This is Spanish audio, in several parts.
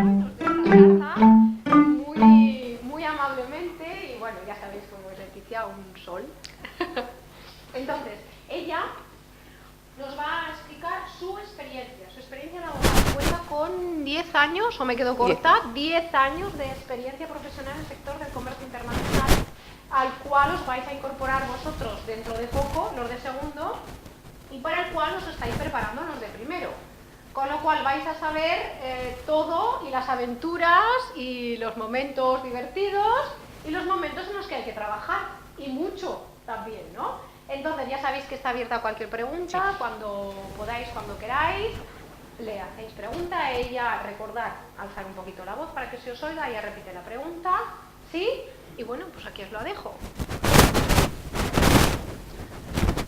nos dio esta taza muy amablemente y bueno, ya sabéis cómo es Leticia, un sol. Entonces, ella nos va a explicar su experiencia laboral. Cuenta con 10 años, o me quedo corta, 10 años de experiencia profesional en el sector del comercio internacional, al cual os vais a incorporar vosotros dentro de poco, los de segundo, y para el cual os estáis preparando los de primero. Con lo cual vais a saber todo y las aventuras y los momentos divertidos y los momentos en los que hay que trabajar, y mucho también, ¿no? Entonces ya sabéis que está abierta a cualquier pregunta, sí. Cuando podáis, cuando queráis, le hacéis pregunta a ella, recordad alzar un poquito la voz para que se os oiga, ella repite la pregunta, ¿sí? Y bueno, pues aquí os lo dejo.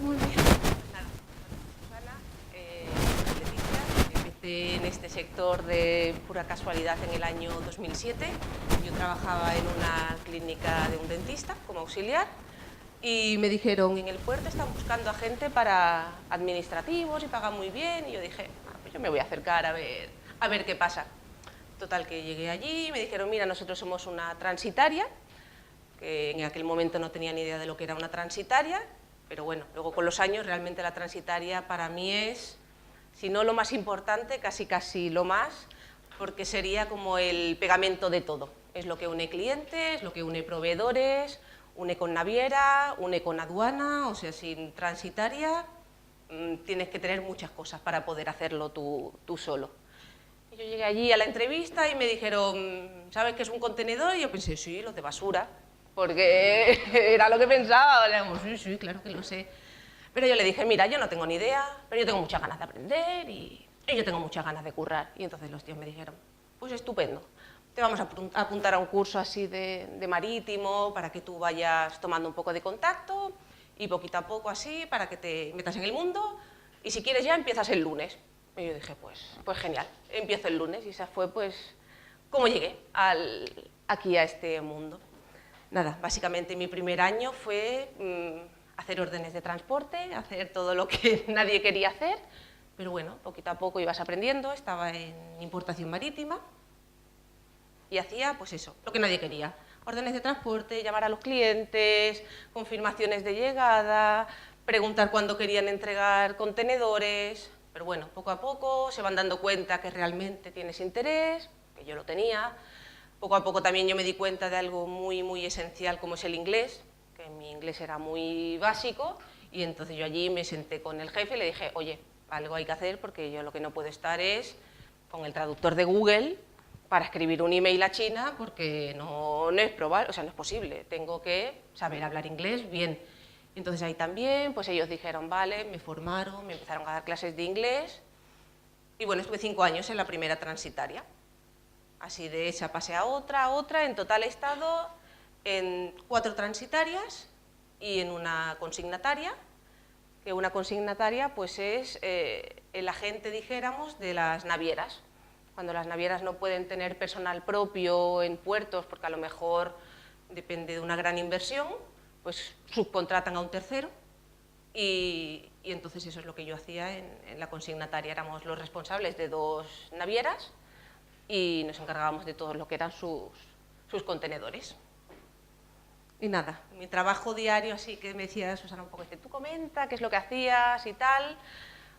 Muy bien. Nada, Susana, Leticia, empecé en este sector de pura casualidad en el año 2007. Yo trabajaba en una clínica de un dentista como auxiliar. Y me dijeron, en el puerto están buscando a gente para administrativos y pagan muy bien. Y yo dije, pues yo me voy a acercar a ver qué pasa. Total, que llegué allí y me dijeron, mira, nosotros somos una transitaria, que en aquel momento no tenía ni idea de lo que era una transitaria, pero bueno, luego con los años realmente la transitaria para mí es, si no lo más importante, casi lo más, porque sería como el pegamento de todo. Es lo que une clientes, lo que une proveedores, une con naviera, une con aduana, o sea, sin transitaria tienes que tener muchas cosas para poder hacerlo tú solo. Y yo llegué allí a la entrevista y me dijeron, ¿sabes qué es un contenedor? Y yo pensé, sí, los de basura, porque era lo que pensaba, sí, claro que lo sé. Pero yo le dije, mira, yo no tengo ni idea, pero yo tengo muchas ganas de aprender y yo tengo muchas ganas de currar. Y entonces los tíos me dijeron, pues estupendo. Te vamos a apuntar a un curso así de marítimo para que tú vayas tomando un poco de contacto y poquito a poco así para que te metas en el mundo y si quieres ya empiezas el lunes. Y yo dije, pues genial, empiezo el lunes y esa fue pues cómo llegué aquí a este mundo. Nada, básicamente mi primer año fue hacer órdenes de transporte, hacer todo lo que nadie quería hacer, pero bueno, poquito a poco ibas aprendiendo, estaba en importación marítima. Y hacía, pues eso, lo que nadie quería. Órdenes de transporte, llamar a los clientes, confirmaciones de llegada, preguntar cuándo querían entregar contenedores. Pero bueno, poco a poco se van dando cuenta que realmente tienes interés, que yo lo tenía. Poco a poco también yo me di cuenta de algo muy esencial como es el inglés, que mi inglés era muy básico. Y entonces yo allí me senté con el jefe y le dije, oye, algo hay que hacer porque yo lo que no puedo estar es con el traductor de Google para escribir un email a China porque no es probable, o sea, no es posible, tengo que saber hablar inglés bien. Entonces ahí también, pues ellos dijeron, vale, me formaron, me empezaron a dar clases de inglés y bueno, estuve 5 años en la primera transitaria. Así de esa pasé a otra, en total he estado en 4 transitarias y en una consignataria, que una consignataria pues es el agente, dijéramos, de las navieras. Cuando las navieras no pueden tener personal propio en puertos, porque a lo mejor depende de una gran inversión, pues subcontratan a un tercero y entonces eso es lo que yo hacía en la consignataria. Éramos los responsables de 2 navieras y nos encargábamos de todo lo que eran sus contenedores. Y nada, mi trabajo diario, así que me decía Susana un poco, dice, tú comenta qué es lo que hacías y tal.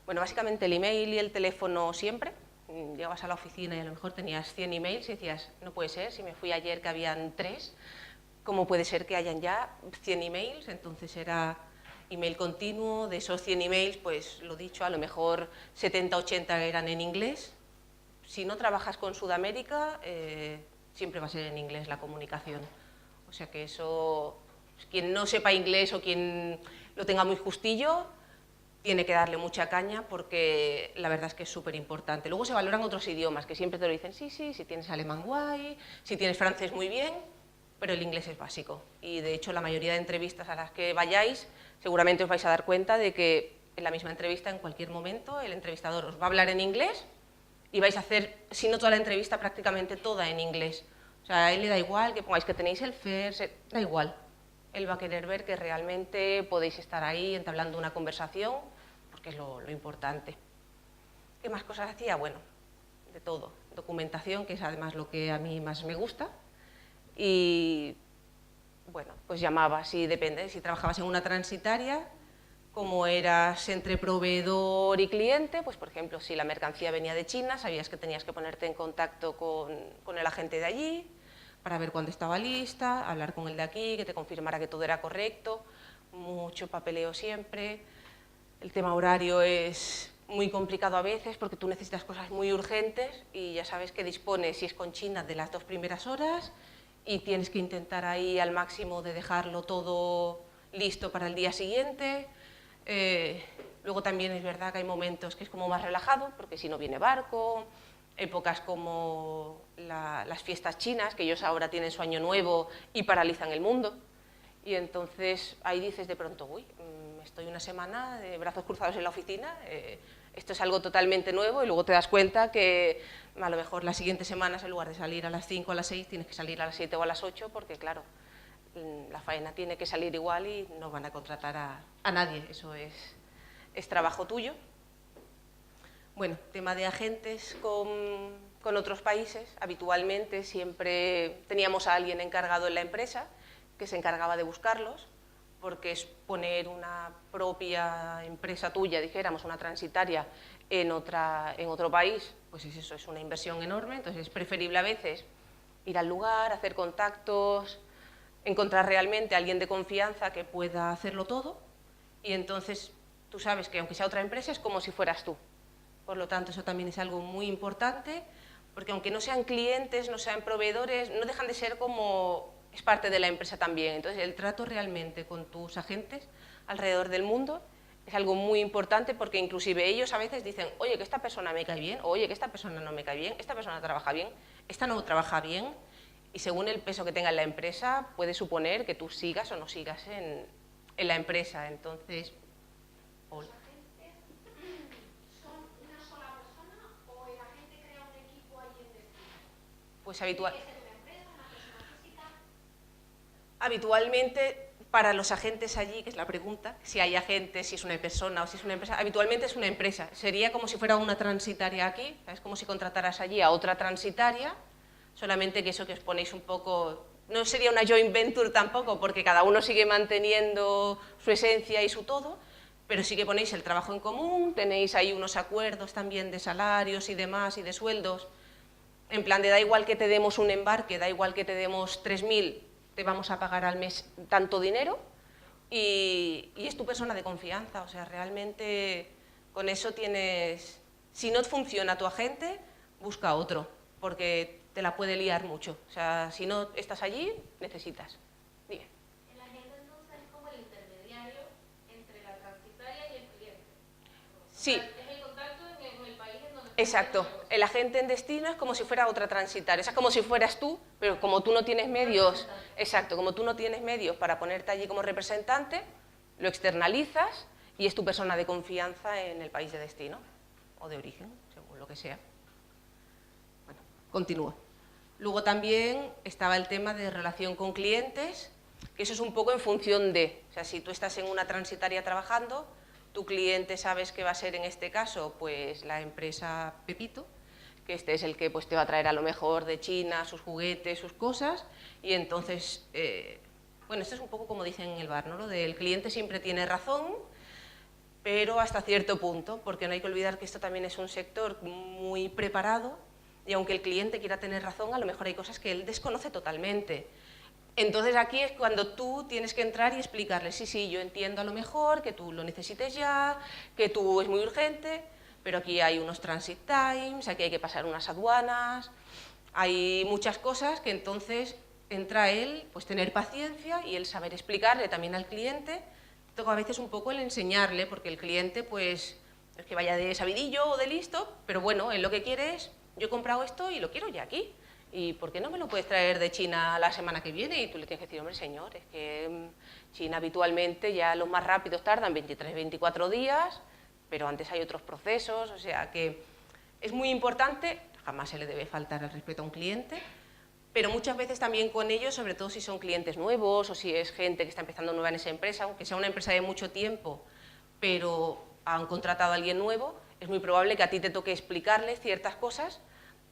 Bueno, básicamente el email y el teléfono siempre. Llegabas a la oficina y a lo mejor tenías 100 emails y decías, no puede ser, si me fui ayer que habían 3, ¿cómo puede ser que hayan ya 100 emails? Entonces era email continuo, de esos 100 emails, pues lo dicho, a lo mejor 70, 80 eran en inglés. Si no trabajas con Sudamérica, siempre va a ser en inglés la comunicación. O sea que eso, quien no sepa inglés o quien lo tenga muy justillo, tiene que darle mucha caña porque la verdad es que es súper importante. Luego se valoran otros idiomas, que siempre te lo dicen, sí, si tienes alemán guay, si tienes francés muy bien, pero el inglés es básico. Y de hecho la mayoría de entrevistas a las que vayáis, seguramente os vais a dar cuenta de que en la misma entrevista, en cualquier momento, el entrevistador os va a hablar en inglés y vais a hacer, si no toda la entrevista, prácticamente toda en inglés. O sea, a él le da igual que pongáis que tenéis el FIRST, da igual. Él va a querer ver que realmente podéis estar ahí entablando una conversación, porque es lo importante. ¿Qué más cosas hacía? Bueno, de todo. Documentación, que es además lo que a mí más me gusta, y bueno, pues llamabas y depende, si trabajabas en una transitaria, como eras entre proveedor y cliente, pues por ejemplo, si la mercancía venía de China, sabías que tenías que ponerte en contacto con el agente de allí para ver cuándo estaba lista, hablar con el de aquí, que te confirmara que todo era correcto, mucho papeleo siempre. El tema horario es muy complicado a veces porque tú necesitas cosas muy urgentes y ya sabes que dispones, si es con China, de las 2 primeras horas y tienes que intentar ahí al máximo de dejarlo todo listo para el día siguiente. Luego también es verdad que hay momentos que es como más relajado, porque si no viene barco, épocas como las fiestas chinas, que ellos ahora tienen su año nuevo y paralizan el mundo. Y entonces ahí dices de pronto, uy, estoy una semana de brazos cruzados en la oficina, esto es algo totalmente nuevo, y luego te das cuenta que a lo mejor las siguientes semanas, en lugar de salir a las 5 o a las 6, tienes que salir a las 7 o a las 8, porque claro, la faena tiene que salir igual y no van a contratar a nadie, eso es trabajo tuyo. Bueno, tema de agentes con otros países, habitualmente siempre teníamos a alguien encargado en la empresa que se encargaba de buscarlos, porque es poner una propia empresa tuya, dijéramos, una transitaria, en otro país, pues eso es una inversión enorme, entonces es preferible a veces ir al lugar, hacer contactos, encontrar realmente a alguien de confianza que pueda hacerlo todo, y entonces tú sabes que aunque sea otra empresa es como si fueras tú. Por lo tanto, eso también es algo muy importante, porque aunque no sean clientes, no sean proveedores, no dejan de ser como, es parte de la empresa también. Entonces, el trato realmente con tus agentes alrededor del mundo es algo muy importante, porque inclusive ellos a veces dicen, oye, que esta persona me cae bien, o oye, que esta persona no me cae bien, esta persona trabaja bien, esta no trabaja bien, y según el peso que tenga en la empresa, puede suponer que tú sigas o no sigas en la empresa. Entonces, ¿Los agentes son una sola persona o el agente crea un equipo allí en destino? pues ¿Tiene que ser una empresa, una persona física? habitualmente, para los agentes allí, que es la pregunta, si hay agentes, si es una persona o si es una empresa, habitualmente es una empresa. Sería como si fuera una transitaria aquí, es como si contrataras allí a otra transitaria, solamente que eso que os ponéis un poco, no sería una joint venture tampoco, porque cada uno sigue manteniendo su esencia y su todo, pero sí que ponéis el trabajo en común, tenéis ahí unos acuerdos también de salarios y demás y de sueldos, en plan de da igual que te demos un embarque, da igual que te demos 3.000, te vamos a pagar al mes tanto dinero, y es tu persona de confianza, o sea, realmente con eso tienes, si no funciona tu agente, busca otro, porque te la puede liar mucho, o sea, si no estás allí, necesitas. Dime. El agente entonces es como el intermediario entre la transitaria y el cliente. Sí. O sea, es el contacto en el país en donde... Exacto, el agente en destino es como si fuera otra transitaria, o sea, como si fueras tú, pero como tú no tienes medios, exacto, como tú no tienes medios para ponerte allí como representante, lo externalizas y es tu persona de confianza en el país de destino o de origen, según lo que sea. Bueno, continúo. Luego también estaba el tema de relación con clientes, que eso es un poco en función de, o sea, si tú estás en una transitaria trabajando, tu cliente sabes que va a ser en este caso pues la empresa Pepito, que este es el que pues, te va a traer a lo mejor de China sus juguetes, sus cosas, y entonces, bueno, esto es un poco como dicen en el bar, ¿no? Lo del cliente siempre tiene razón, pero hasta cierto punto, porque no hay que olvidar que esto también es un sector muy preparado, y aunque el cliente quiera tener razón, a lo mejor hay cosas que él desconoce totalmente. Entonces aquí es cuando tú tienes que entrar y explicarle, sí, yo entiendo a lo mejor que tú lo necesites ya, que tú es muy urgente, pero aquí hay unos transit times, aquí hay que pasar unas aduanas, hay muchas cosas que entonces entra él, pues tener paciencia y el saber explicarle también al cliente, a veces un poco el enseñarle, porque el cliente pues es que vaya de sabidillo o de listo, pero bueno, él lo que quiere es, yo he comprado esto y lo quiero ya aquí. ¿Y por qué no me lo puedes traer de China la semana que viene? Y tú le tienes que decir, hombre, señor, es que China habitualmente ya los más rápidos tardan 23, 24 días, pero antes hay otros procesos, o sea que es muy importante, jamás se le debe faltar el respeto a un cliente, pero muchas veces también con ellos, sobre todo si son clientes nuevos o si es gente que está empezando nueva en esa empresa, aunque sea una empresa de mucho tiempo, pero han contratado a alguien nuevo, es muy probable que a ti te toque explicarles ciertas cosas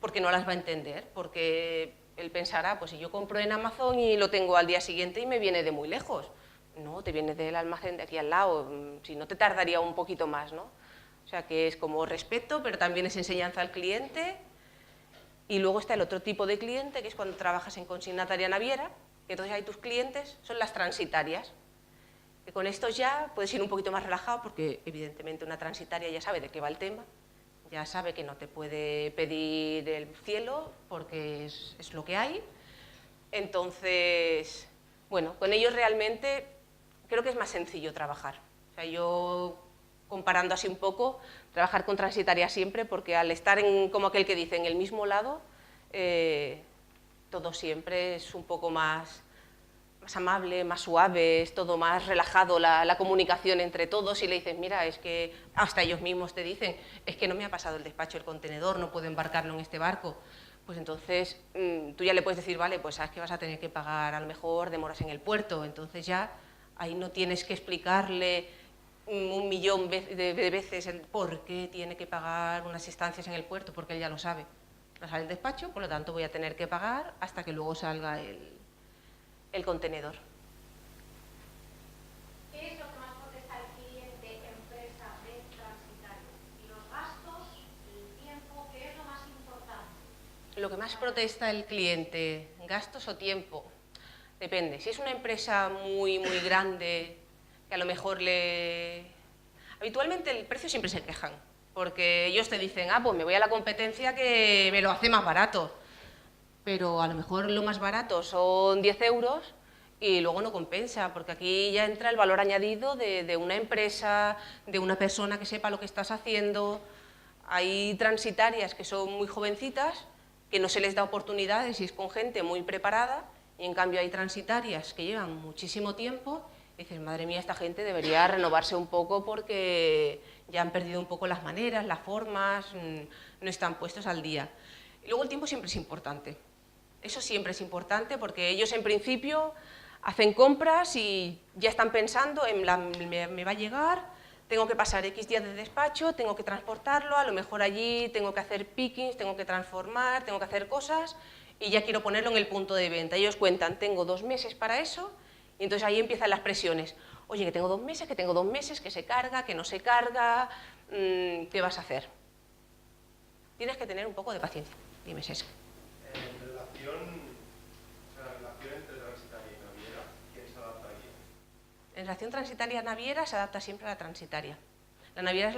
porque no las va a entender, porque él pensará, pues si yo compro en Amazon y lo tengo al día siguiente y me viene de muy lejos. No, te viene del almacén de aquí al lado, si no te tardaría un poquito más, ¿no? O sea que es como respeto, pero también es enseñanza al cliente. Y luego está el otro tipo de cliente, que es cuando trabajas en consignataria naviera, que entonces ahí tus clientes son las transitarias. Que con estos ya puedes ir un poquito más relajado, porque evidentemente una transitaria ya sabe de qué va el tema, ya sabe que no te puede pedir el cielo, porque es lo que hay. Entonces, bueno, con ellos realmente creo que es más sencillo trabajar. O sea, yo, comparando así un poco, trabajar con transitaria siempre, porque al estar en, como aquel que dice, en el mismo lado, todo siempre es un poco más amable, más suave, es todo más relajado, la comunicación entre todos, y le dices, mira, es que hasta ellos mismos te dicen, es que no me ha pasado el despacho del contenedor, no puedo embarcarlo en este barco. Pues entonces tú ya le puedes decir, vale, pues sabes que vas a tener que pagar a lo mejor demoras en el puerto, entonces ya ahí no tienes que explicarle 1.000.000 de veces el por qué tiene que pagar unas estancias en el puerto, porque él ya lo sabe. No sale el despacho, por lo tanto voy a tener que pagar hasta que luego salga el contenedor. ¿Qué es lo que más protesta el cliente, empresa, de transitario? ¿Los gastos, el tiempo? ¿Qué es lo más importante? Lo que más protesta el cliente, gastos o tiempo, depende. Si es una empresa muy grande, que a lo mejor habitualmente el precio siempre se quejan, porque ellos te dicen, pues me voy a la competencia que me lo hace más barato. Pero a lo mejor lo más barato son 10 euros y luego no compensa, porque aquí ya entra el valor añadido de una empresa, de una persona que sepa lo que estás haciendo. Hay transitarias que son muy jovencitas, que no se les da oportunidades y es con gente muy preparada, y en cambio hay transitarias que llevan muchísimo tiempo y dices, madre mía, esta gente debería renovarse un poco porque ya han perdido un poco las maneras, las formas, no están puestos al día. Y luego el tiempo siempre es importante. Eso siempre es importante porque ellos en principio hacen compras y ya están pensando en me va a llegar, tengo que pasar X días de despacho, tengo que transportarlo, a lo mejor allí tengo que hacer pickings, tengo que transformar, tengo que hacer cosas y ya quiero ponerlo en el punto de venta. Ellos cuentan, tengo 2 meses para eso, y entonces ahí empiezan las presiones. Oye, que tengo 2 meses, que tengo 2 meses, que se carga, que no se carga, ¿qué vas a hacer? Tienes que tener un poco de paciencia. Dime, Cesc. La relación entre transitaria y naviera, ¿quién se adapta aquí? En relación transitaria-naviera se adapta siempre a la transitaria. La naviera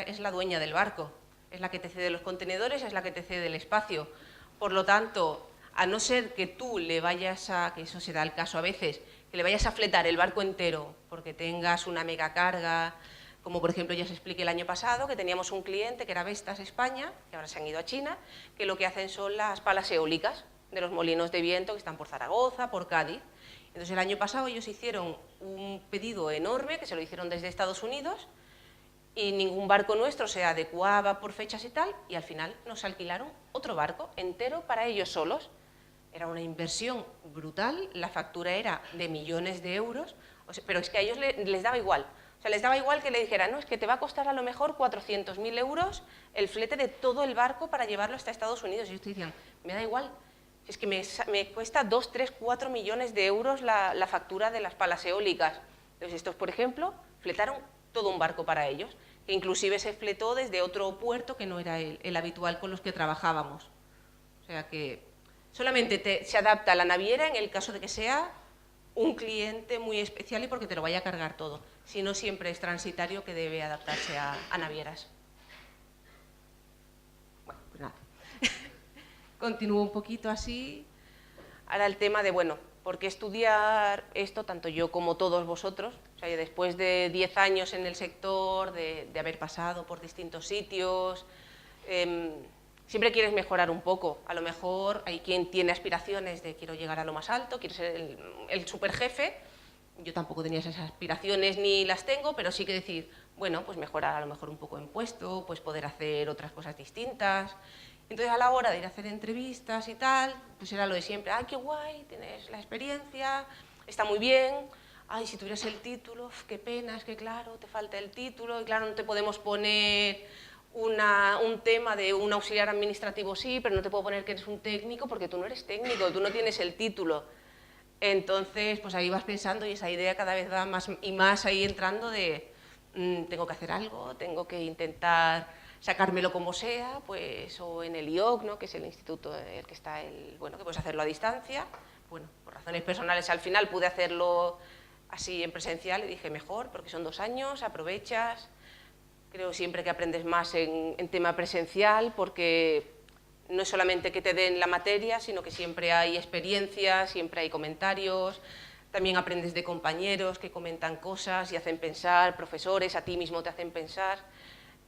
es la dueña del barco, es la que te cede los contenedores, es la que te cede el espacio. Por lo tanto, a no ser que tú le vayas que eso se da el caso a veces, que le vayas a fletar el barco entero porque tengas una mega carga, como por ejemplo ya os expliqué el año pasado, que teníamos un cliente que era Vestas España, que ahora se han ido a China, que lo que hacen son las palas eólicas de los molinos de viento que están por Zaragoza, por Cádiz. Entonces el año pasado ellos hicieron un pedido enorme, que se lo hicieron desde Estados Unidos, y ningún barco nuestro se adecuaba por fechas y tal, y al final nos alquilaron otro barco entero para ellos solos. Era una inversión brutal, la factura era de millones de euros, pero es que a ellos les daba igual. O sea, les daba igual que le dijeran, no, es que te va a costar a lo mejor 400.000 euros el flete de todo el barco para llevarlo hasta Estados Unidos. Y ellos te decían, me da igual, es que me cuesta 2, 3, 4 millones de euros la factura de las palas eólicas. Entonces estos, por ejemplo, fletaron todo un barco para ellos, que inclusive se fletó desde otro puerto que no era el habitual con los que trabajábamos. O sea que solamente se adapta a la naviera en el caso de que sea un cliente muy especial y porque te lo vaya a cargar todo. Si no, siempre es transitario que debe adaptarse a navieras. Bueno, pues nada. Continúo un poquito así. Ahora el tema de, bueno, ¿por qué estudiar esto, tanto yo como todos vosotros? O sea, después de 10 años en el sector, de haber pasado por distintos sitios, siempre quieres mejorar un poco. A lo mejor hay quien tiene aspiraciones de quiero llegar a lo más alto, quiero ser el superjefe. Yo tampoco tenía esas aspiraciones ni las tengo, pero sí que decir, bueno, pues mejorar a lo mejor un poco en puesto, pues poder hacer otras cosas distintas. Entonces a la hora de ir a hacer entrevistas y tal, pues era lo de siempre, ¡ay, qué guay! Tienes la experiencia, está muy bien. ¡Ay, si tuvieras el título! Qué pena, es que claro, te falta el título y claro, no te podemos poner un tema de un auxiliar administrativo sí, pero no te puedo poner que eres un técnico porque tú no eres técnico, tú no tienes el título. Entonces, pues ahí vas pensando y esa idea cada vez va más y más ahí entrando de tengo que hacer algo, tengo que intentar sacármelo como sea, pues o en el IOC, ¿no? Que es el instituto en el que está bueno, que puedes hacerlo a distancia. Bueno, por razones personales al final pude hacerlo así en presencial y dije mejor, porque son 2 años, aprovechas. Creo siempre que aprendes más en tema presencial, porque no es solamente que te den la materia, sino que siempre hay experiencias, siempre hay comentarios, también aprendes de compañeros que comentan cosas y hacen pensar, profesores, a ti mismo te hacen pensar.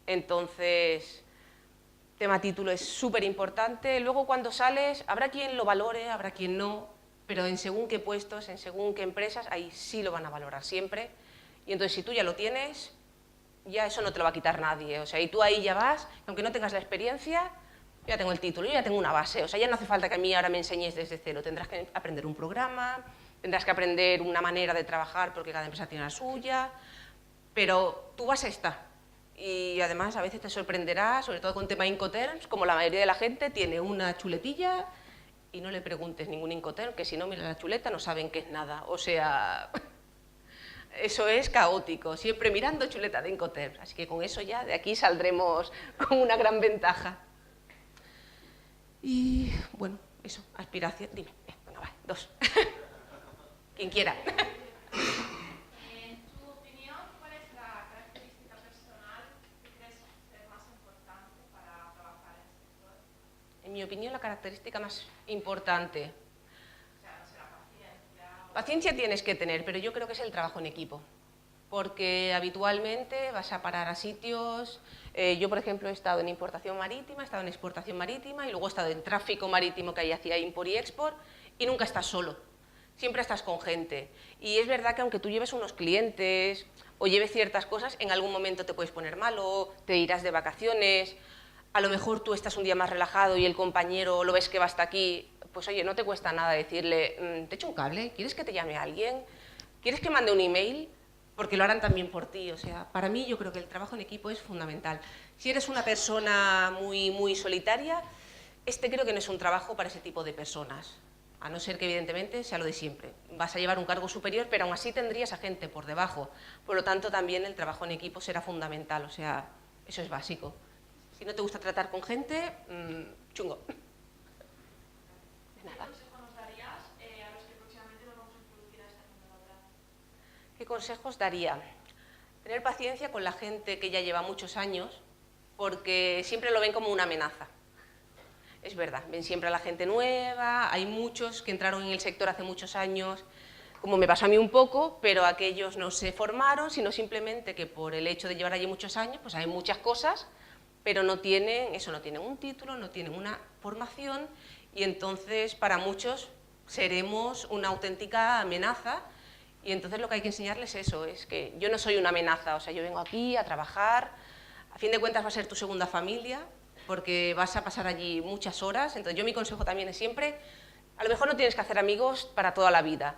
Entonces, tema título es súper importante. Luego cuando sales, habrá quien lo valore, habrá quien no, pero en según qué puestos, en según qué empresas, ahí sí lo van a valorar siempre. Y entonces si tú ya lo tienes, ya eso no te lo va a quitar nadie. O sea, y tú ahí ya vas, aunque no tengas la experiencia, yo ya tengo el título, yo ya tengo una base. O sea, ya no hace falta que a mí ahora me enseñes desde cero. Tendrás que aprender un programa, tendrás que aprender una manera de trabajar porque cada empresa tiene la suya, pero tu base está. Y además a veces te sorprenderá, sobre todo con tema Incoterms, como la mayoría de la gente tiene una chuletilla y no le preguntes ningún Incoterm, que si no miras la chuleta no saben qué es nada. O sea, eso es caótico, siempre mirando chuleta de Incoterms. Así que con eso ya de aquí saldremos con una gran ventaja. Y bueno, eso, aspiración. Dime, venga, va, 2. Quien quiera. En tu opinión, ¿cuál es la característica personal que crees ser más importante para trabajar en este sector? En mi opinión, la característica más importante. O sea, no sé, la paciencia. Paciencia tienes que tener, pero yo creo que es el trabajo en equipo. Porque habitualmente vas a parar a sitios. Yo, por ejemplo, he estado en importación marítima, he estado en exportación marítima y luego he estado en tráfico marítimo, que ahí hacía import y export, y nunca estás solo. Siempre estás con gente. Y es verdad que aunque tú lleves unos clientes o lleves ciertas cosas, en algún momento te puedes poner malo, te irás de vacaciones, a lo mejor tú estás un día más relajado y el compañero lo ves que va hasta aquí, pues oye, no te cuesta nada decirle, ¿te echo un cable? ¿Quieres que te llame a alguien? ¿Quieres que mande un email? Porque lo harán también por ti. O sea, para mí yo creo que el trabajo en equipo es fundamental. Si eres una persona muy solitaria, creo que no es un trabajo para ese tipo de personas. A no ser que, evidentemente, sea lo de siempre. Vas a llevar un cargo superior, pero aún así tendrías a gente por debajo. Por lo tanto, también el trabajo en equipo será fundamental. O sea, eso es básico. Si no te gusta tratar con gente, chungo. De nada. ¿Qué consejo nos darías a los que próximamente nos vamos a introducir a este mundo laboral? ¿Qué consejos daría? Tener paciencia con la gente que ya lleva muchos años, porque siempre lo ven como una amenaza. Es verdad, ven siempre a la gente nueva, hay muchos que entraron en el sector hace muchos años, como me pasó a mí un poco, pero aquellos no se formaron, sino simplemente que por el hecho de llevar allí muchos años, pues hay muchas cosas, pero no tienen un título, no tienen una formación, y entonces para muchos seremos una auténtica amenaza. Y entonces lo que hay que enseñarles eso, es que yo no soy una amenaza, o sea, yo vengo aquí a trabajar, a fin de cuentas va a ser tu segunda familia, porque vas a pasar allí muchas horas. Entonces yo mi consejo también es siempre, a lo mejor no tienes que hacer amigos para toda la vida,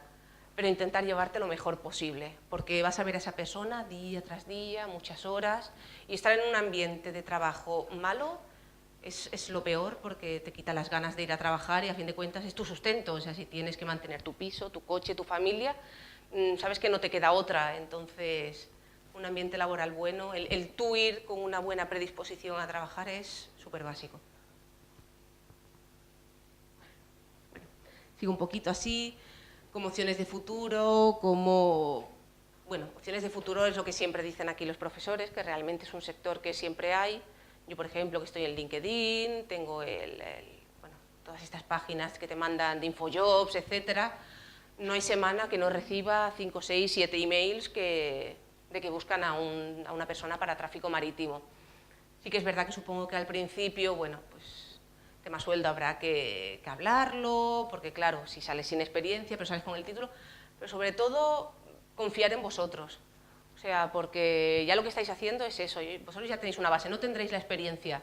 pero intentar llevarte lo mejor posible, porque vas a ver a esa persona día tras día, muchas horas, y estar en un ambiente de trabajo malo es lo peor, porque te quita las ganas de ir a trabajar y a fin de cuentas es tu sustento. O sea, si tienes que mantener tu piso, tu coche, tu familia, sabes que no te queda otra. Entonces, un ambiente laboral bueno, el tú ir con una buena predisposición a trabajar es súper básico. Bueno, sigo un poquito así, como opciones de futuro, bueno, opciones de futuro es lo que siempre dicen aquí los profesores, que realmente es un sector que siempre hay. Yo, por ejemplo, que estoy en LinkedIn, tengo bueno, todas estas páginas que te mandan de Infojobs, etcétera. No hay semana que no reciba 5, 6, 7 emails de que buscan a una persona para tráfico marítimo. Sí que es verdad que supongo que al principio, bueno, pues tema sueldo habrá que hablarlo, porque claro, si sales sin experiencia, pero sales con el título, pero sobre todo confiar en vosotros. O sea, porque ya lo que estáis haciendo es eso, vosotros ya tenéis una base, no tendréis la experiencia,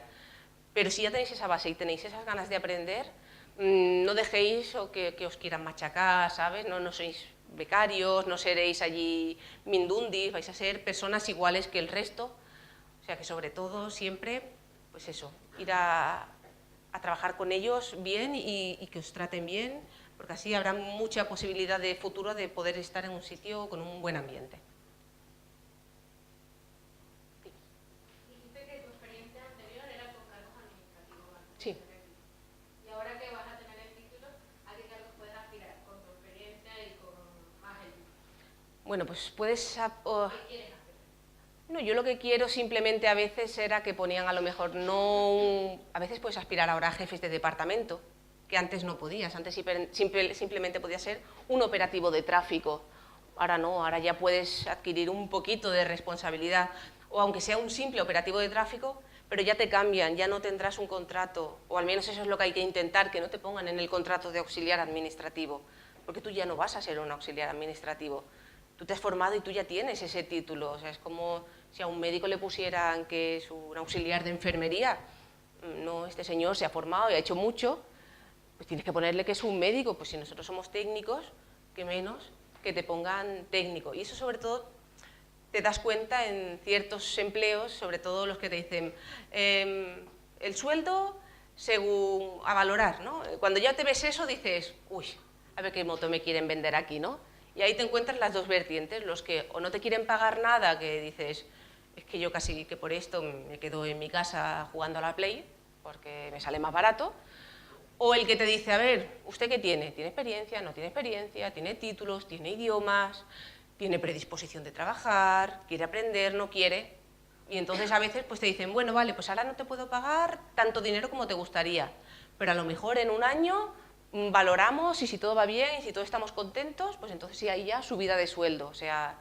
pero si ya tenéis esa base y tenéis esas ganas de aprender, no dejéis que os quieran machacar, ¿sabes? No sois becarios, no seréis allí mindundis, vais a ser personas iguales que el resto. O sea que sobre todo siempre pues eso, ir a trabajar con ellos bien y que os traten bien, porque así habrá mucha posibilidad de futuro de poder estar en un sitio con un buen ambiente. Dijiste que tu experiencia anterior era con cargos administrativos. Sí. Y ahora que vas a tener el título, ¿a qué cargos puedes aspirar con tu experiencia y con más el título? Bueno, pues puedes... ¿Qué quieres hacer? No, yo lo que quiero simplemente a veces era que ponían a lo mejor no... A veces puedes aspirar ahora a jefes de departamento, que antes no podías, antes simplemente podía ser un operativo de tráfico. Ahora no, ahora ya puedes adquirir un poquito de responsabilidad, o aunque sea un simple operativo de tráfico, pero ya te cambian, ya no tendrás un contrato, o al menos eso es lo que hay que intentar, que no te pongan en el contrato de auxiliar administrativo, porque tú ya no vas a ser un auxiliar administrativo. Tú te has formado y tú ya tienes ese título, o sea, es como si a un médico le pusieran que es un auxiliar de enfermería. No, este señor se ha formado y ha hecho mucho, pues tienes que ponerle que es un médico. Pues si nosotros somos técnicos, qué menos que te pongan técnico. Y eso sobre todo te das cuenta en ciertos empleos, sobre todo los que te dicen el sueldo según a valorar, ¿no? Cuando ya te ves eso dices, uy, a ver qué moto me quieren vender aquí, ¿no? Y ahí te encuentras las dos vertientes, los que o no te quieren pagar nada, que dices, es que yo casi que por esto me quedo en mi casa jugando a la Play, porque me sale más barato, o el que te dice, a ver, ¿usted qué tiene? ¿Tiene experiencia? ¿No tiene experiencia? ¿Tiene títulos? ¿Tiene idiomas? ¿Tiene predisposición de trabajar? ¿Quiere aprender? ¿No quiere? Y entonces a veces pues te dicen, bueno, vale, pues ahora no te puedo pagar tanto dinero como te gustaría, pero a lo mejor en un año valoramos y si todo va bien y si todos estamos contentos, pues entonces sí hay ya subida de sueldo. O sea,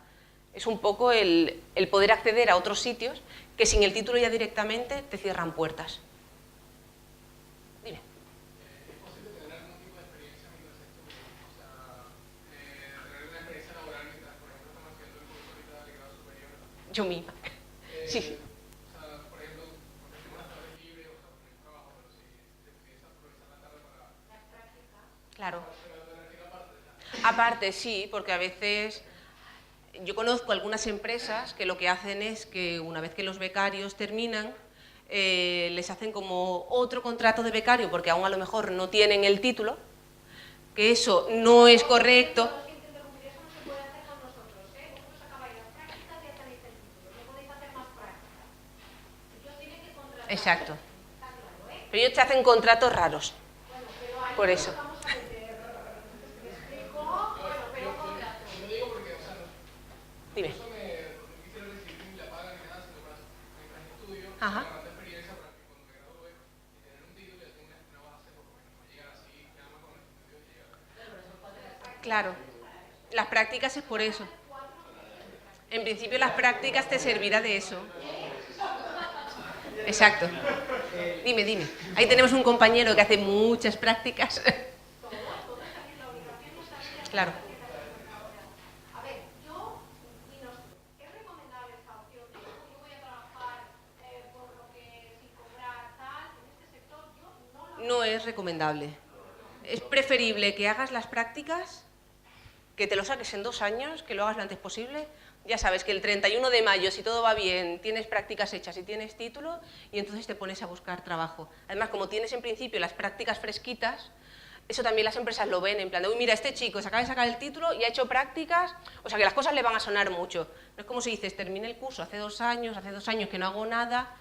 es un poco el poder acceder a otros sitios que sin el título ya directamente te cierran puertas. Dime. ¿Es posible tener algún tipo de experiencia mientras estudias? O sea, tener una experiencia laboral mientras, por ejemplo, estamos haciendo el curso ahorita de grado superior. Yo misma. Sí. O sea, por ejemplo, porque tengo las tardes libres, o sea, porque no trabajo, pero si te pudiese aprovechar la tarde para... Claro. Pero tener la parte, Aparte, sí, porque a veces yo conozco algunas empresas que lo que hacen es que una vez que los becarios terminan, les hacen como otro contrato de becario, porque aún a lo mejor no tienen el título, que eso no es correcto. Lo siento interrumpir, eso no se puede hacer con nosotros, ¿eh? Vosotros acabáis las prácticas y ya tenéis el título, no podéis hacer más prácticas. Ellos tienen que contratar. Exacto. Está claro, ¿eh? Pero ellos te hacen contratos raros, Bueno, pero ahí por eso. vamos a meter. ¿Me explico? Bueno, pero contrato. yo lo digo porque, o sea, no, Dime. eso no quisiera recibir ni la paga ni nada, sino para mientras estudio, Ajá. ganar la experiencia para que cuando me gradúe y tener un título ya tenga una base, por lo menos no llegar así, nada más con el estudio y llegar. Claro. Las prácticas es por eso. En principio las prácticas te servirá de eso. Exacto. Dime, dime. Ahí tenemos un compañero que hace muchas prácticas. Claro. A ver, ¿es recomendable esta opción de yo voy a trabajar por lo que sin cobrar tal? En este sector yo no lo No es recomendable. Es preferible que hagas las prácticas, que te lo saques en 2 años, que lo hagas lo antes posible. Ya sabes que el 31 de mayo, si todo va bien, tienes prácticas hechas y tienes título, y entonces te pones a buscar trabajo. Además, como tienes en principio las prácticas fresquitas, eso también las empresas lo ven, en plan de, uy, mira, este chico se acaba de sacar el título y ha hecho prácticas, o sea que las cosas le van a sonar mucho. No es como si dices, terminé el curso hace 2 años que no hago nada,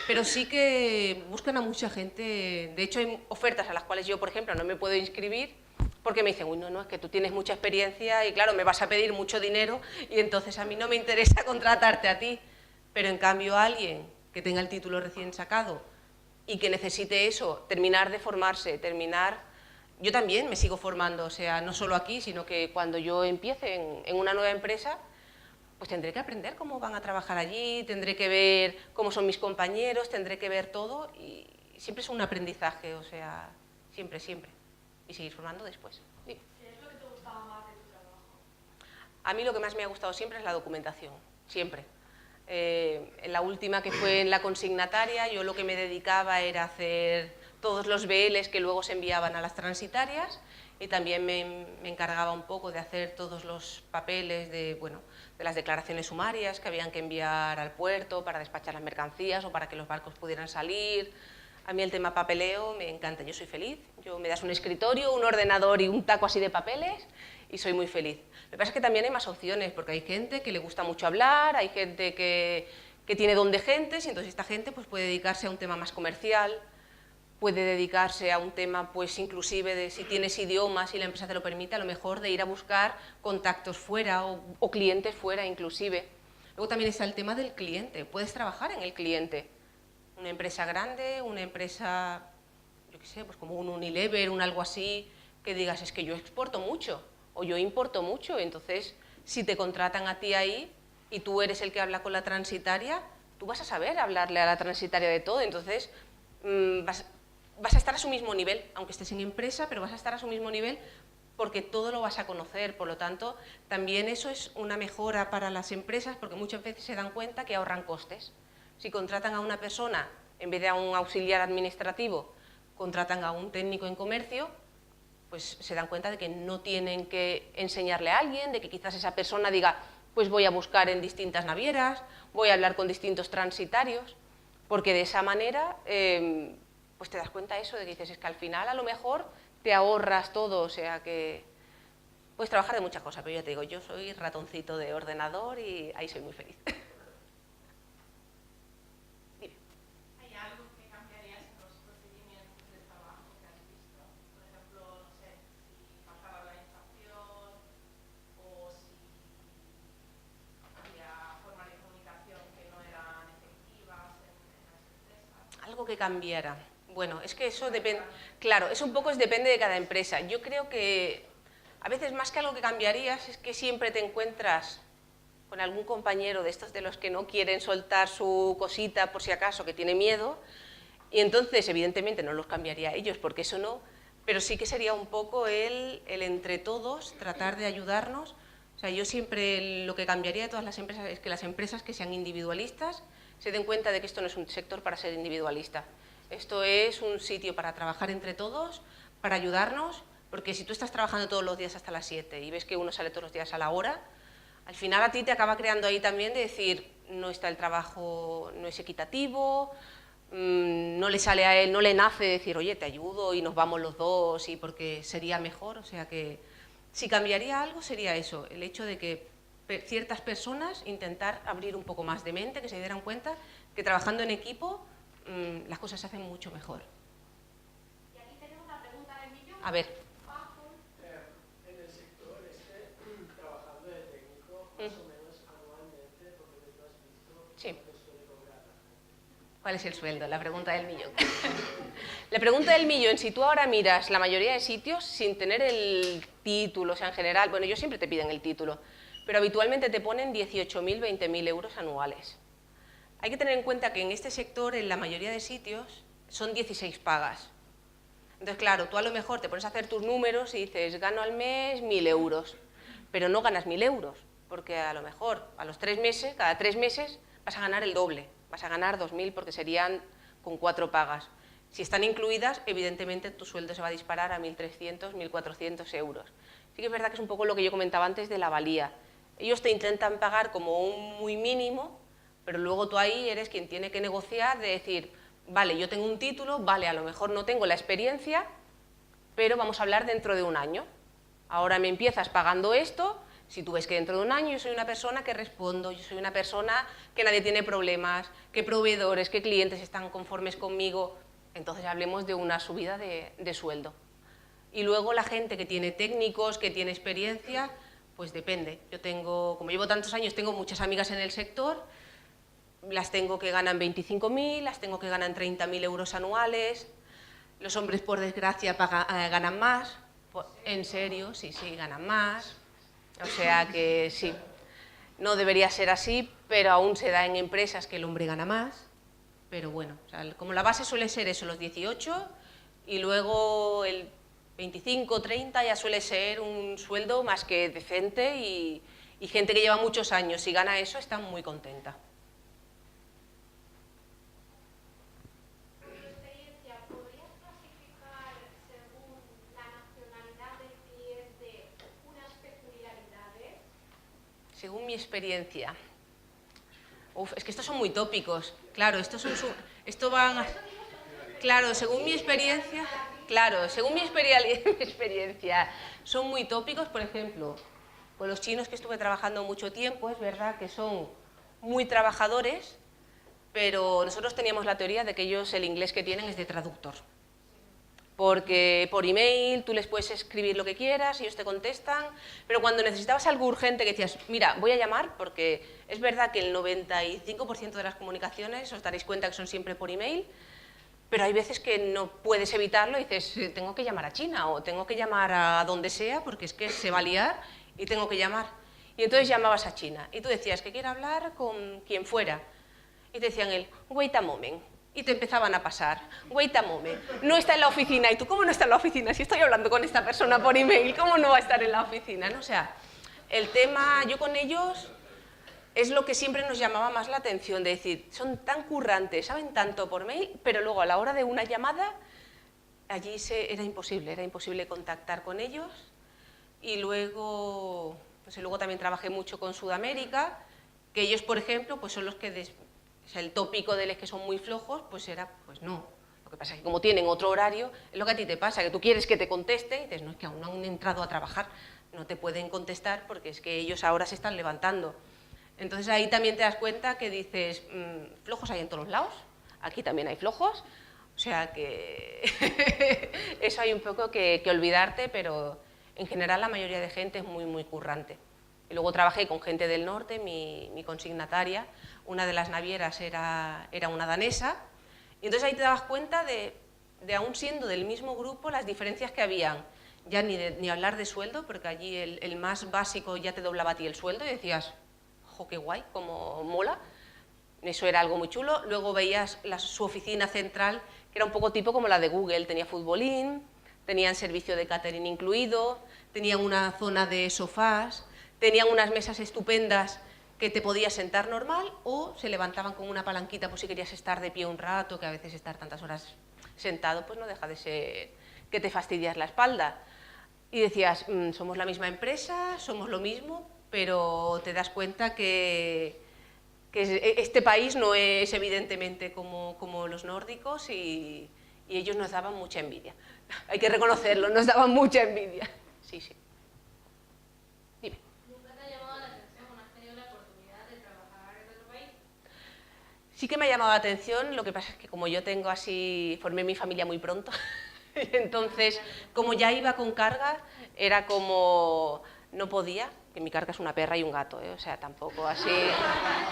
pero sí que buscan a mucha gente. De hecho, hay ofertas a las cuales yo, por ejemplo, no me puedo inscribir, porque me dicen, uy, no, es que tú tienes mucha experiencia y claro, me vas a pedir mucho dinero y entonces a mí no me interesa contratarte a ti. Pero en cambio alguien que tenga el título recién sacado y que necesite eso, terminar de formarse, Yo también me sigo formando, o sea, no solo aquí, sino que cuando yo empiece en una nueva empresa, pues tendré que aprender cómo van a trabajar allí, tendré que ver cómo son mis compañeros, tendré que ver todo y siempre es un aprendizaje, o sea, siempre, siempre. Y seguir formando después. Dime. ¿Qué es lo que te gustaba más de tu trabajo? A mí lo que más me ha gustado siempre es la documentación, siempre. En la última, que fue en la consignataria, yo lo que me dedicaba era hacer todos los BLs que luego se enviaban a las transitarias, y también me encargaba un poco de hacer todos los papeles de las declaraciones sumarias que habían que enviar al puerto para despachar las mercancías o para que los barcos pudieran salir. A mí el tema papeleo me encanta, yo soy feliz. Me das un escritorio, un ordenador y un taco así de papeles y soy muy feliz. Lo que pasa es que también hay más opciones, porque hay gente que le gusta mucho hablar, hay gente que tiene don de gentes, y entonces esta gente pues, puede dedicarse a un tema más comercial, puede dedicarse a un tema, pues inclusive de si tienes idiomas y la empresa te lo permite, a lo mejor de ir a buscar contactos fuera o clientes fuera inclusive. Luego también está el tema del cliente, puedes trabajar en el cliente. Una empresa grande, una empresa, yo qué sé, pues como un Unilever, un algo así, que digas, es que yo exporto mucho o yo importo mucho, entonces si te contratan a ti ahí y tú eres el que habla con la transitaria, tú vas a saber hablarle a la transitaria de todo, entonces vas a estar a su mismo nivel, aunque estés en empresa, pero vas a estar a su mismo nivel porque todo lo vas a conocer, por lo tanto, también eso es una mejora para las empresas porque muchas veces se dan cuenta que ahorran costes. Si contratan a una persona, en vez de a un auxiliar administrativo, contratan a un técnico en comercio, pues se dan cuenta de que no tienen que enseñarle a alguien, de que quizás esa persona diga, pues voy a buscar en distintas navieras, voy a hablar con distintos transitarios, porque de esa manera pues te das cuenta eso de que dices, es que al final a lo mejor te ahorras todo, o sea que puedes trabajar de muchas cosas, pero ya te digo, yo soy ratoncito de ordenador y ahí soy muy feliz. Dime. ¿Hay algo que cambiarías en los procedimientos de trabajo que has visto? Por ejemplo, no sé, si faltaba organización o si había formas de comunicación que no eran efectivas en las empresas. Algo que cambiara. Bueno, es que eso depende, claro, eso un poco depende de cada empresa. Yo creo que a veces más que algo que cambiarías es que siempre te encuentras con algún compañero de estos de los que no quieren soltar su cosita por si acaso, que tiene miedo, y entonces evidentemente no los cambiaría a ellos porque eso no, pero sí que sería un poco el entre todos tratar de ayudarnos. O sea, yo siempre lo que cambiaría de todas las empresas es que las empresas que sean individualistas se den cuenta de que esto no es un sector para ser individualista. Esto es un sitio para trabajar entre todos, para ayudarnos, porque si tú estás trabajando todos los días hasta las 7 y ves que uno sale todos los días a la hora, al final a ti te acaba creando ahí también de decir, no está el trabajo, no es equitativo, no le sale a él, no le nace decir, oye, te ayudo y nos vamos los dos, y porque sería mejor. O sea que si cambiaría algo sería eso, el hecho de que ciertas personas intentar abrir un poco más de mente, que se dieran cuenta que trabajando en equipo las cosas se hacen mucho mejor. Y aquí tenemos la pregunta del millón. A ver. En el sector trabajando de técnico, más o menos anualmente, porque tú has visto, Sí. ¿cuánto suele cobrar la gente? ¿Cuál es el sueldo? La pregunta del millón. La pregunta del millón, si tú ahora miras la mayoría de sitios sin tener el título, o sea, en general, bueno, ellos siempre te piden el título, pero habitualmente te ponen 18.000, 20.000 euros anuales. Hay que tener en cuenta que en este sector, en la mayoría de sitios, son 16 pagas. Entonces, claro, tú a lo mejor te pones a hacer tus números y dices, gano al mes 1.000 euros, pero no ganas 1.000 euros, porque a lo mejor a los 3 meses, cada 3 meses, vas a ganar el doble, vas a ganar 2.000 porque serían con 4 pagas. Si están incluidas, evidentemente tu sueldo se va a disparar a 1.300, 1.400 euros. Sí que es verdad que es un poco lo que yo comentaba antes de la valía. Ellos te intentan pagar como un muy mínimo, pero luego tú ahí eres quien tiene que negociar de decir, vale, yo tengo un título, vale, a lo mejor no tengo la experiencia, pero vamos a hablar dentro de un año. Ahora me empiezas pagando esto, si tú ves que dentro de un año yo soy una persona que respondo, yo soy una persona que nadie tiene problemas, que proveedores, que clientes están conformes conmigo, entonces hablemos de una subida de sueldo. Y luego la gente que tiene técnicos, que tiene experiencia, pues depende. Yo tengo, como llevo tantos años, tengo muchas amigas en el sector, las tengo que ganan 25.000, las tengo que ganan 30.000 euros anuales. Los hombres, por desgracia, ganan más. En serio, sí, ganan más. O sea que sí, no debería ser así, pero aún se da en empresas que el hombre gana más. Pero bueno, o sea, como la base suele ser eso, los 18, y luego el 25, 30 ya suele ser un sueldo más que decente, y gente que lleva muchos años y gana eso está muy contenta. Por tu experiencia, ¿podrías mi experiencia. Uf, es que estos son muy tópicos. Claro, esto van a... Claro, según mi experiencia... Claro, según mi experiencia, son muy tópicos. Por ejemplo, con los chinos que estuve trabajando mucho tiempo, es verdad que son muy trabajadores, pero nosotros teníamos la teoría de que ellos el inglés que tienen es de traductor. Porque por email tú les puedes escribir lo que quieras, ellos te contestan, pero cuando necesitabas algo urgente que decías, mira, voy a llamar, porque es verdad que el 95% de las comunicaciones, os daréis cuenta que son siempre por email, pero hay veces que no puedes evitarlo y dices, tengo que llamar a China o tengo que llamar a donde sea porque es que se va a liar y tengo que llamar. Y entonces llamabas a China y tú decías que quiero hablar con quien fuera. Y te decían wait a moment. Y te empezaban a pasar, wait a moment, no está en la oficina. Y tú, ¿cómo no está en la oficina? Si estoy hablando con esta persona por email, ¿cómo no va a estar en la oficina? ¿No? O sea, el tema, yo con ellos, es lo que siempre nos llamaba más la atención, de decir, son tan currantes, saben tanto por mail, pero luego a la hora de una llamada, allí era imposible contactar con ellos. Y luego, pues luego también trabajé mucho con Sudamérica, que ellos, por ejemplo, pues son los que, o sea, el tópico de los que son muy flojos, pues era, pues no. Lo que pasa es que como tienen otro horario, es lo que a ti te pasa, que tú quieres que te contesten y dices, no, es que aún no han entrado a trabajar, no te pueden contestar porque es que ellos ahora se están levantando. Entonces ahí también te das cuenta que dices, flojos hay en todos los lados, aquí también hay flojos, o sea que eso hay un poco que olvidarte, pero en general la mayoría de gente es muy, muy currante. Y luego trabajé con gente del norte, mi consignataria, una de las navieras era una danesa, y entonces ahí te dabas cuenta de aún siendo del mismo grupo, las diferencias que habían. Ya ni hablar de sueldo, porque allí el más básico ya te doblaba a ti el sueldo y decías, ¡jo, qué guay, cómo mola! Eso era algo muy chulo. Luego veías su oficina central, que era un poco tipo como la de Google, tenía futbolín, tenían servicio de catering incluido, tenían una zona de sofás, tenían unas mesas estupendas que te podías sentar normal o se levantaban con una palanquita por si querías estar de pie un rato, que a veces estar tantas horas sentado pues no deja de ser que te fastidias la espalda. Y decías, somos la misma empresa, somos lo mismo, pero te das cuenta que este país no es evidentemente como los nórdicos y ellos nos daban mucha envidia. Hay que reconocerlo, nos daban mucha envidia. Sí, sí. Dime. ¿Nunca te ha llamado la atención o no has tenido la oportunidad de trabajar en otro país? Sí que me ha llamado la atención, lo que pasa es que como yo tengo así, formé mi familia muy pronto, entonces como ya iba con carga, era como, no podía, que mi carga es una perra y un gato, o sea, tampoco así,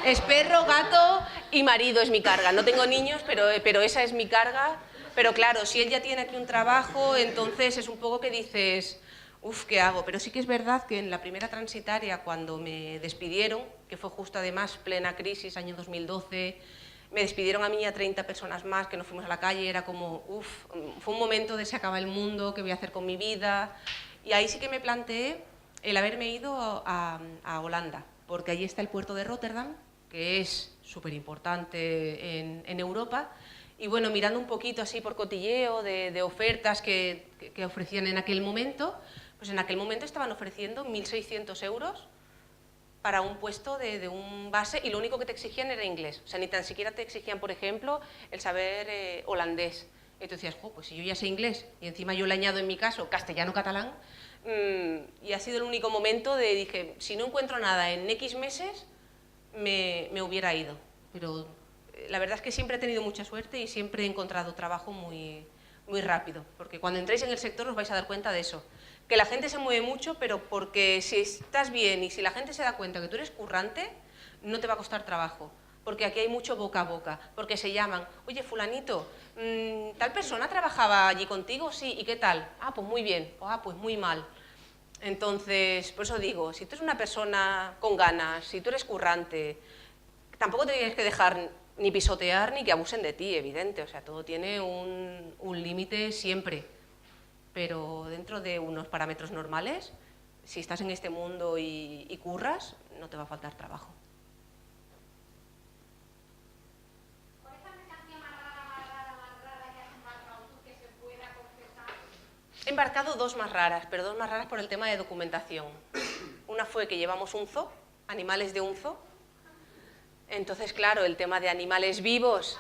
es perro, gato y marido es mi carga, no tengo niños, pero esa es mi carga, pero claro, si él ya tiene aquí un trabajo, entonces es un poco que dices, uff, ¿qué hago? Pero sí que es verdad que en la primera transitaria, cuando me despidieron, que fue justo además plena crisis, año 2012, me despidieron a mí y a 30 personas más, que nos fuimos a la calle, era como, uff, fue un momento de se acaba el mundo, ¿qué voy a hacer con mi vida? Y ahí sí que me planteé el haberme ido a Holanda, porque allí está el puerto de Rotterdam, que es súper importante en Europa, y bueno, mirando un poquito así por cotilleo de ofertas que ofrecían en aquel momento, pues en aquel momento estaban ofreciendo 1.600 euros para un puesto de un base y lo único que te exigían era inglés, o sea, ni tan siquiera te exigían, por ejemplo, el saber holandés. Y tú decías, pues si yo ya sé inglés y encima yo le añado en mi caso castellano-catalán, y ha sido el único momento de, dije, si no encuentro nada en X meses, me hubiera ido. Pero la verdad es que siempre he tenido mucha suerte y siempre he encontrado trabajo muy, muy rápido, porque cuando entréis en el sector os vais a dar cuenta de eso, que la gente se mueve mucho, pero porque si estás bien y si la gente se da cuenta que tú eres currante, no te va a costar trabajo. Porque aquí hay mucho boca a boca, porque se llaman, oye, fulanito, ¿tal persona trabajaba allí contigo? Sí, ¿y qué tal? Ah, pues muy bien, o, ah, pues muy mal. Entonces, por eso digo, si tú eres una persona con ganas, si tú eres currante, tampoco te tienes que dejar ni pisotear ni que abusen de ti, evidente, o sea, todo tiene un límite siempre, pero dentro de unos parámetros normales, si estás en este mundo y curras, no te va a faltar trabajo. He embarcado dos más raras, pero dos más raras por el tema de documentación. Una fue que llevamos un zoo animales de un zoo. Entonces, claro, el tema de animales vivos,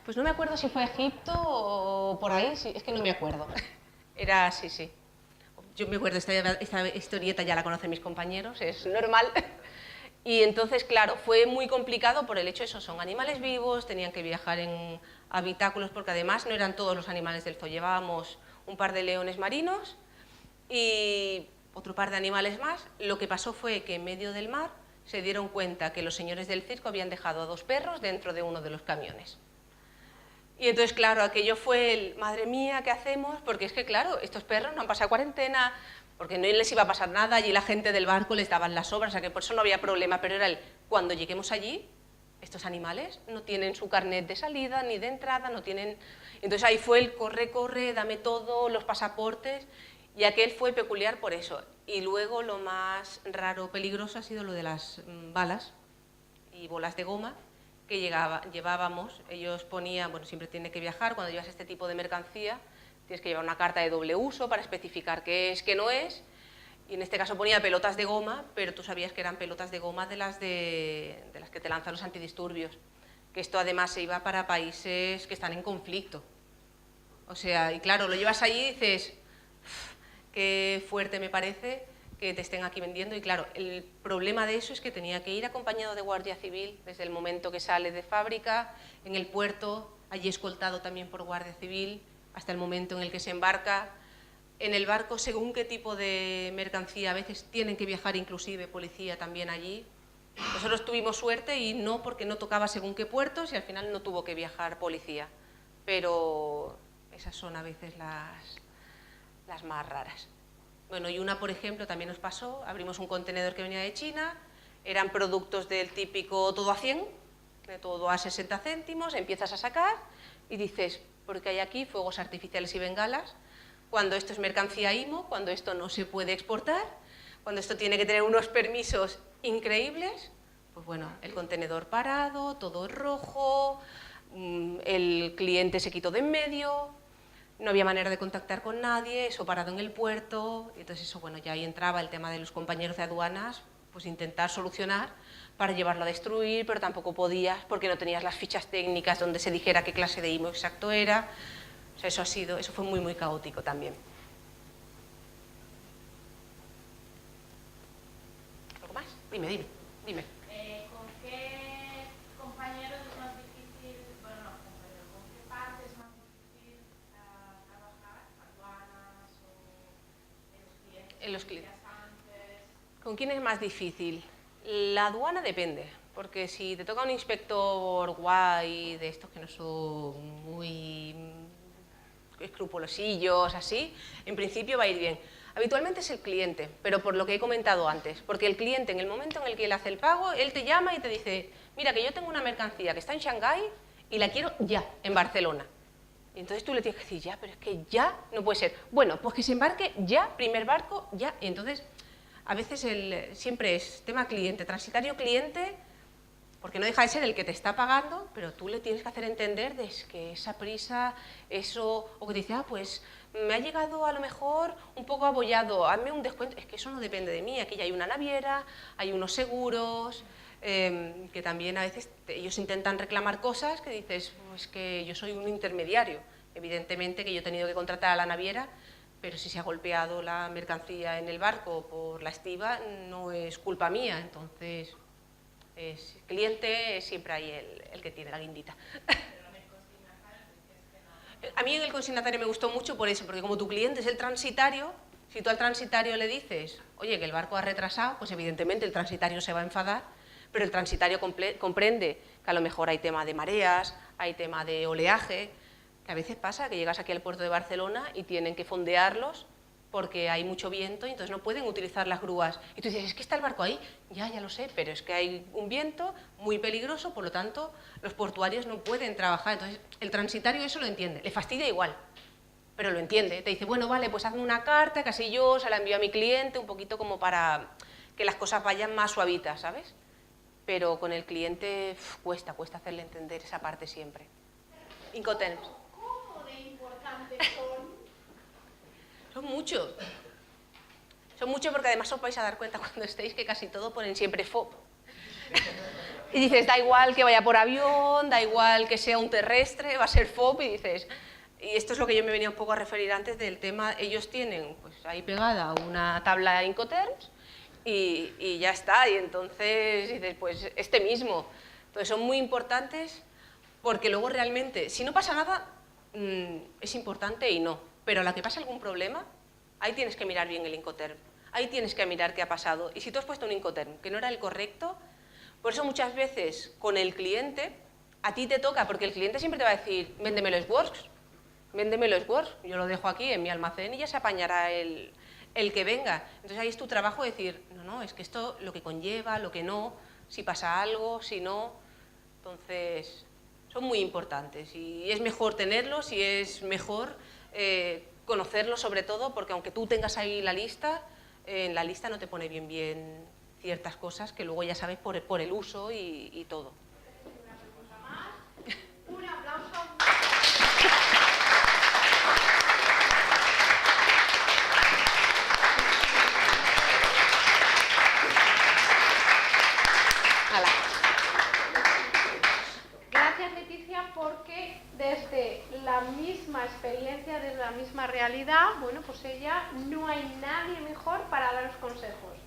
pues no me acuerdo si fue Egipto o por ahí, sí, es que no me acuerdo. Era, sí, sí. Yo me acuerdo, esta historieta ya la conocen mis compañeros, es normal. Y entonces, claro, fue muy complicado por el hecho de eso, son animales vivos, tenían que viajar en habitáculos, porque además no eran todos los animales del zoo, llevábamos un par de leones marinos y otro par de animales más. Lo que pasó fue que en medio del mar se dieron cuenta que los señores del circo habían dejado a 2 perros dentro de uno de los camiones. Y entonces, claro, aquello fue el, madre mía, ¿qué hacemos? Porque es que, claro, estos perros no han pasado cuarentena, porque no les iba a pasar nada, allí la gente del barco les daban las obras, o sea que por eso no había problema, pero era el, cuando lleguemos allí, estos animales no tienen su carnet de salida ni de entrada, no tienen... Entonces ahí fue el corre, corre, dame todo, los pasaportes, y aquel fue peculiar por eso. Y luego lo más raro, peligroso, ha sido lo de las balas y bolas de goma que llevábamos. Ellos ponían, bueno, siempre tiene que viajar, cuando llevas este tipo de mercancía, tienes que llevar una carta de doble uso para especificar qué es, qué no es, y en este caso ponía pelotas de goma, pero tú sabías que eran pelotas de goma de las que te lanzan los antidisturbios, que esto además se iba para países que están en conflicto. O sea, y claro, lo llevas allí y dices, qué fuerte me parece que te estén aquí vendiendo, y claro, el problema de eso es que tenía que ir acompañado de guardia civil desde el momento que sale de fábrica, en el puerto, allí escoltado también por guardia civil, hasta el momento en el que se embarca. En el barco, según qué tipo de mercancía, a veces tienen que viajar inclusive policía también allí. Nosotros tuvimos suerte y no, porque no tocaba según qué puertos y al final no tuvo que viajar policía, pero esas son a veces las más raras. Bueno, y una, por ejemplo, también nos pasó, abrimos un contenedor que venía de China, eran productos del típico todo a 100, de todo a 60 céntimos, empiezas a sacar y dices, ¿por qué hay aquí fuegos artificiales y bengalas? Cuando esto es mercancía IMO, cuando esto no se puede exportar, cuando esto tiene que tener unos permisos increíbles, pues bueno, el contenedor parado, todo rojo, el cliente se quitó de en medio, no había manera de contactar con nadie, eso parado en el puerto, y entonces eso, bueno, ya ahí entraba el tema de los compañeros de aduanas, pues intentar solucionar para llevarlo a destruir, pero tampoco podías porque no tenías las fichas técnicas donde se dijera qué clase de IMO exacto era. O sea, eso fue muy, muy caótico también. ¿Algo más? Dime. ¿Con qué compañeros es más difícil, bueno, no, compañeros, con qué parte es más difícil trabajar, aduanas o en los clientes? ¿Con quién es más difícil? La aduana depende, porque si te toca un inspector guay, de estos que no son muy escrupulosillos, así, en principio va a ir bien. Habitualmente es el cliente, pero por lo que he comentado antes, porque el cliente en el momento en el que él hace el pago, él te llama y te dice, mira que yo tengo una mercancía que está en Shanghái y la quiero ya, en Barcelona. Y entonces tú le tienes que decir, ya, pero es que ya no puede ser. Bueno, pues que se embarque ya, primer barco, ya. Y entonces, a veces siempre es tema cliente, transitario cliente, porque no deja de ser el que te está pagando, pero tú le tienes que hacer entender que esa prisa, eso, o que te dice, pues me ha llegado a lo mejor un poco abollado, hazme un descuento. Es que eso no depende de mí, aquí ya hay una naviera, hay unos seguros, que también a veces ellos intentan reclamar cosas que dices, pues que yo soy un intermediario, evidentemente que yo he tenido que contratar a la naviera, pero si se ha golpeado la mercancía en el barco por la estiba, no es culpa mía, entonces es cliente, siempre hay el que tiene la guindita. A mí en el consignatario me gustó mucho por eso, porque como tu cliente es el transitario, si tú al transitario le dices, oye, que el barco ha retrasado, pues evidentemente el transitario se va a enfadar, pero el transitario comprende que a lo mejor hay tema de mareas, hay tema de oleaje, que a veces pasa que llegas aquí al puerto de Barcelona y tienen que fondearlos porque hay mucho viento y entonces no pueden utilizar las grúas. Y tú dices, es que está el barco ahí, ya lo sé, pero es que hay un viento muy peligroso, por lo tanto, los portuarios no pueden trabajar. Entonces, el transitario eso lo entiende, le fastidia igual, pero lo entiende. Te dice, bueno, vale, pues hazme una carta, que así yo se la envío a mi cliente, un poquito como para que las cosas vayan más suavitas, ¿sabes? Pero con el cliente cuesta hacerle entender esa parte siempre. Incoterms. ¿Cómo de importantes son? Son muchos. Son muchos porque además os vais a dar cuenta cuando estéis que casi todo ponen siempre FOB. Y dices, da igual que vaya por avión, da igual que sea un terrestre, va a ser FOB, y dices... Y esto es lo que yo me venía un poco a referir antes del tema, ellos tienen pues, ahí pegada una tabla Incoterms y ya está, y entonces dices, pues este mismo. Entonces son muy importantes porque luego realmente, si no pasa nada, es importante y no, pero a la que pasa algún problema, ahí tienes que mirar bien el Incoterm, ahí tienes que mirar qué ha pasado. Y si tú has puesto un Incoterm que no era el correcto, por eso muchas veces con el cliente, a ti te toca, porque el cliente siempre te va a decir, véndeme los works, véndeme los works, yo lo dejo aquí en mi almacén y ya se apañará el que venga. Entonces ahí es tu trabajo decir, no, es que esto lo que conlleva, lo que no, si pasa algo, si no. Entonces, son muy importantes y es mejor tenerlos y es mejor conocerlos sobre todo, porque aunque tú tengas ahí la lista, en la lista no te pone bien ciertas cosas que luego ya sabes por el uso y todo. Un aplauso. Gracias, Leticia, porque desde la misma experiencia, desde la misma realidad, bueno, pues ella, no hay nadie mejor para daros consejos.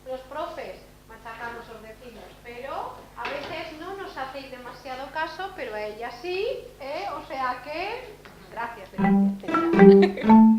Los profes machacamos, os decimos, pero a veces no nos hacéis demasiado caso, pero a ella sí, o sea que... Gracias, Leticia.